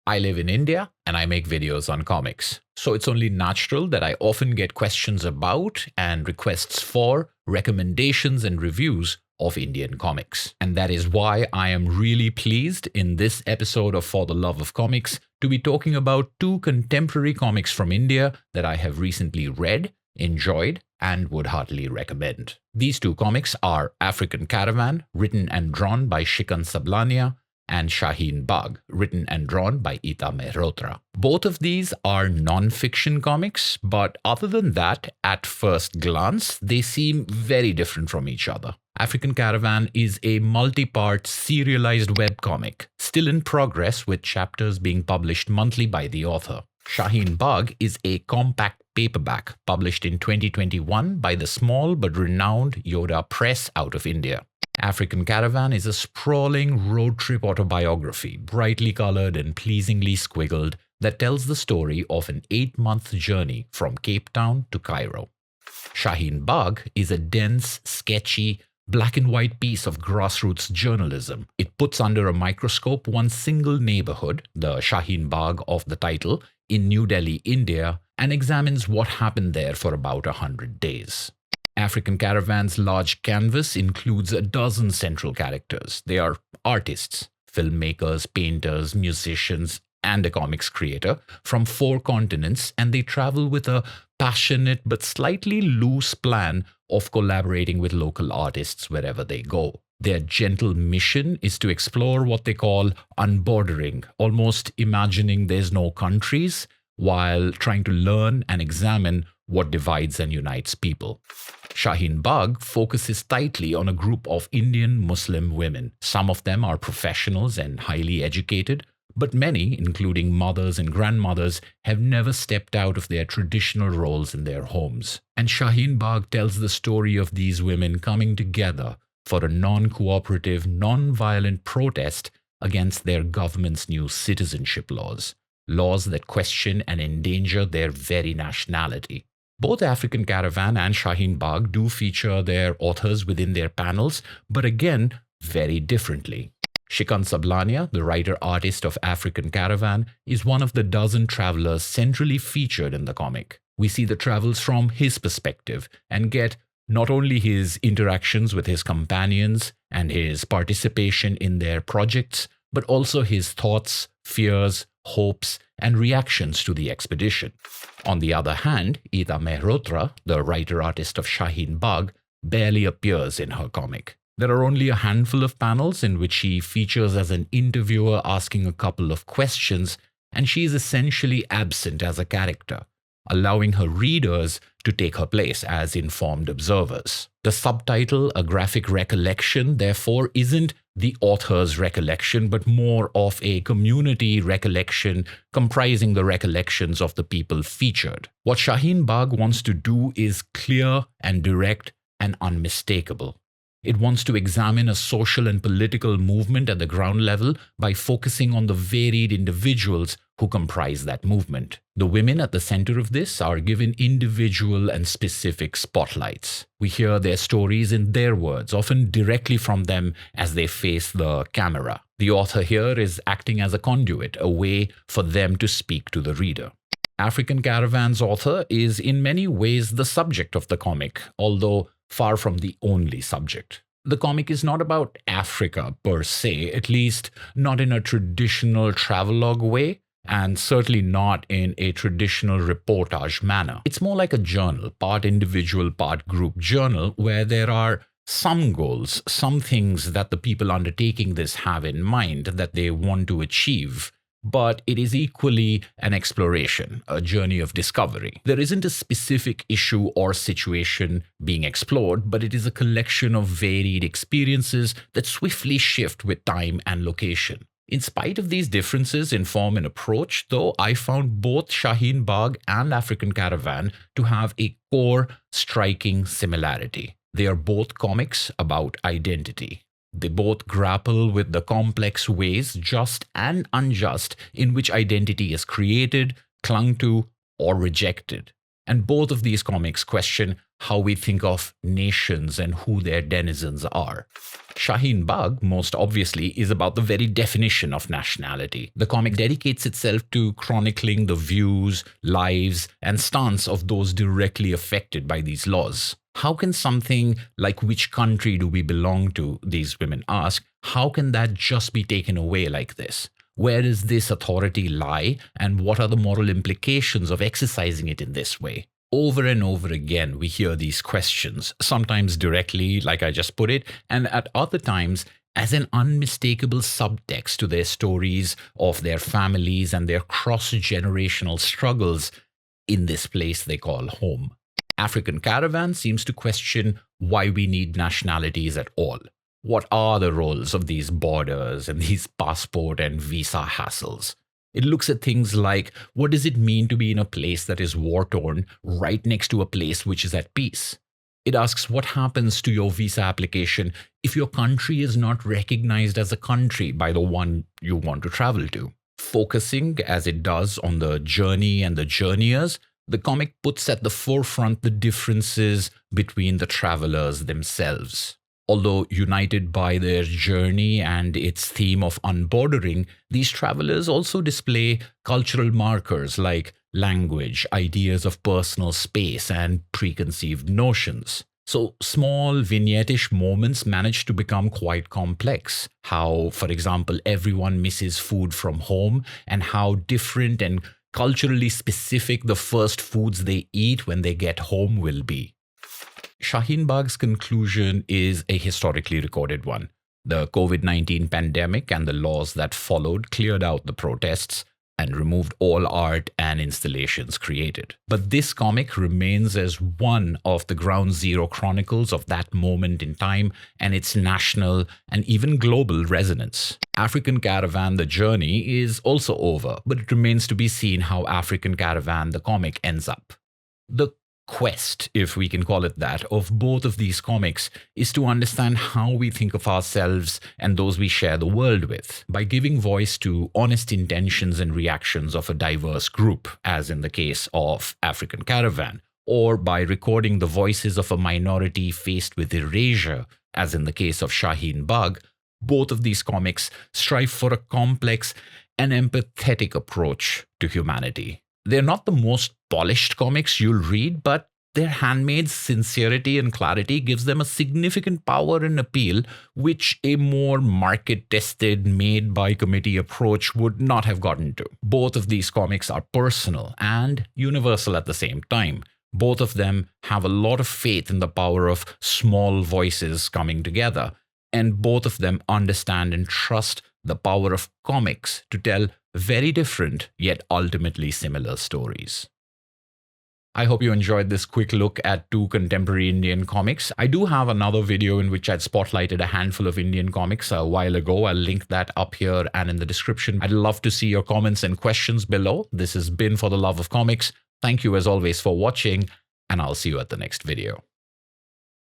I live in India and I make videos on comics. So it's only natural that I often get questions about and requests for recommendations and reviews of Indian comics. And that is why I am really pleased in this episode of For the Love of Comics to be talking about two contemporary comics from India that I have recently read, enjoyed, and would heartily recommend. These two comics are African Caravan, written and drawn by Shikhant Sablania, and Shaheen Bagh, written and drawn by Ita Mehrotra. Both of these are non-fiction comics, but other than that, at first glance, they seem very different from each other. African Caravan is a multi-part serialized webcomic, still in progress with chapters being published monthly by the author. Shaheen Bagh is a compact paperback published in 2021 by the small but renowned Yoda Press out of India. African Caravan is a sprawling road trip autobiography, brightly colored and pleasingly squiggled, that tells the story of an 8-month journey from Cape Town to Cairo. Shaheen Bagh is a dense, sketchy, black and white piece of grassroots journalism. It puts under a microscope one single neighborhood, the Shaheen Bagh of the title, in New Delhi, India, and examines what happened there for about 100 days. African Caravan's large canvas includes a dozen central characters. They are artists, filmmakers, painters, musicians, and a comics creator from 4 continents, and they travel with a passionate but slightly loose plan of collaborating with local artists wherever they go. Their gentle mission is to explore what they call unbordering, almost imagining there's no countries, while trying to learn and examine what divides and unites people. Shaheen Bagh focuses tightly on a group of Indian Muslim women. Some of them are professionals and highly educated, but many, including mothers and grandmothers, have never stepped out of their traditional roles in their homes. And Shaheen Bagh tells the story of these women coming together for a non-cooperative, non-violent protest against their government's new citizenship laws that question and endanger their very nationality. Both African Caravan and Shaheen Bagh do feature their authors within their panels, but again, very differently. Shikhant Sablania, the writer-artist of African Caravan, is one of the dozen travelers centrally featured in the comic. We see the travels from his perspective and get not only his interactions with his companions and his participation in their projects, but also his thoughts, fears, hopes, and reactions to the expedition. On the other hand, Ita Mehrotra, the writer-artist of Shaheen Bagh, barely appears in her comic. There are only a handful of panels in which she features as an interviewer asking a couple of questions, and she is essentially absent as a character, allowing her readers to take her place as informed observers. The subtitle, A Graphic Recollection, therefore, isn't the author's recollection, but more of a community recollection comprising the recollections of the people featured. What Shaheen Bagh wants to do is clear and direct and unmistakable. It wants to examine a social and political movement at the ground level by focusing on the varied individuals who comprise that movement. The women at the center of this are given individual and specific spotlights. We hear their stories in their words, often directly from them as they face the camera. The author here is acting as a conduit, a way for them to speak to the reader. African Caravan's author is in many ways the subject of the comic, although far from the only subject. The comic is not about Africa per se, at least not in a traditional travelogue way, and certainly not in a traditional reportage manner. It's more like a journal, part individual, part group journal, where there are some goals, some things that the people undertaking this have in mind that they want to achieve. But it is equally an exploration, a journey of discovery. There isn't a specific issue or situation being explored, but it is a collection of varied experiences that swiftly shift with time and location. In spite of these differences in form and approach, though, I found both Shaheen Bagh and African Caravan to have a core, striking similarity. They are both comics about identity. They both grapple with the complex ways, just and unjust, in which identity is created, clung to, or rejected. And both of these comics question how we think of nations and who their denizens are. Shaheen Bagh, most obviously, is about the very definition of nationality. The comic dedicates itself to chronicling the views, lives, and stance of those directly affected by these laws. How can something like which country do we belong to, these women ask, how can that just be taken away like this? Where does this authority lie, and what are the moral implications of exercising it in this way? Over and over again, we hear these questions, sometimes directly, like I just put it, and at other times as an unmistakable subtext to their stories of their families and their cross-generational struggles in this place they call home. African Caravan seems to question why we need nationalities at all. What are the roles of these borders and these passport and visa hassles? It looks at things like, what does it mean to be in a place that is war-torn right next to a place which is at peace? It asks what happens to your visa application if your country is not recognized as a country by the one you want to travel to. Focusing, as it does, on the journey and the journeyers, the comic puts at the forefront the differences between the travelers themselves. Although united by their journey and its theme of unbordering, these travelers also display cultural markers like language, ideas of personal space, and preconceived notions. So small vignette-ish moments manage to become quite complex. How, for example, everyone misses food from home, and how different and culturally specific the first foods they eat when they get home will be. Shaheen Bagh's conclusion is a historically recorded one. The COVID-19 pandemic and the laws that followed cleared out the protests and removed all art and installations created. But this comic remains as one of the ground zero chronicles of that moment in time and its national and even global resonance. African Caravan, the journey, is also over, but it remains to be seen how African Caravan, the comic, ends up. The quest, if we can call it that, of both of these comics is to understand how we think of ourselves and those we share the world with, by giving voice to honest intentions and reactions of a diverse group, as in the case of African Caravan, or by recording the voices of a minority faced with erasure, as in the case of Shaheen Bagh. Both of these comics strive for a complex and empathetic approach to humanity. They're not the most polished comics you'll read, but their handmaid's sincerity and clarity gives them a significant power and appeal, which a more market-tested, made-by-committee approach would not have gotten to. Both of these comics are personal and universal at the same time. Both of them have a lot of faith in the power of small voices coming together, and both of them understand and trust the power of comics to tell very different yet ultimately similar stories. I hope you enjoyed this quick look at two contemporary Indian comics. I do have another video in which I'd spotlighted a handful of Indian comics a while ago. I'll link that up here and in the description. I'd love to see your comments and questions below. This has been For the Love of Comics. Thank you as always for watching, and I'll see you at the next video.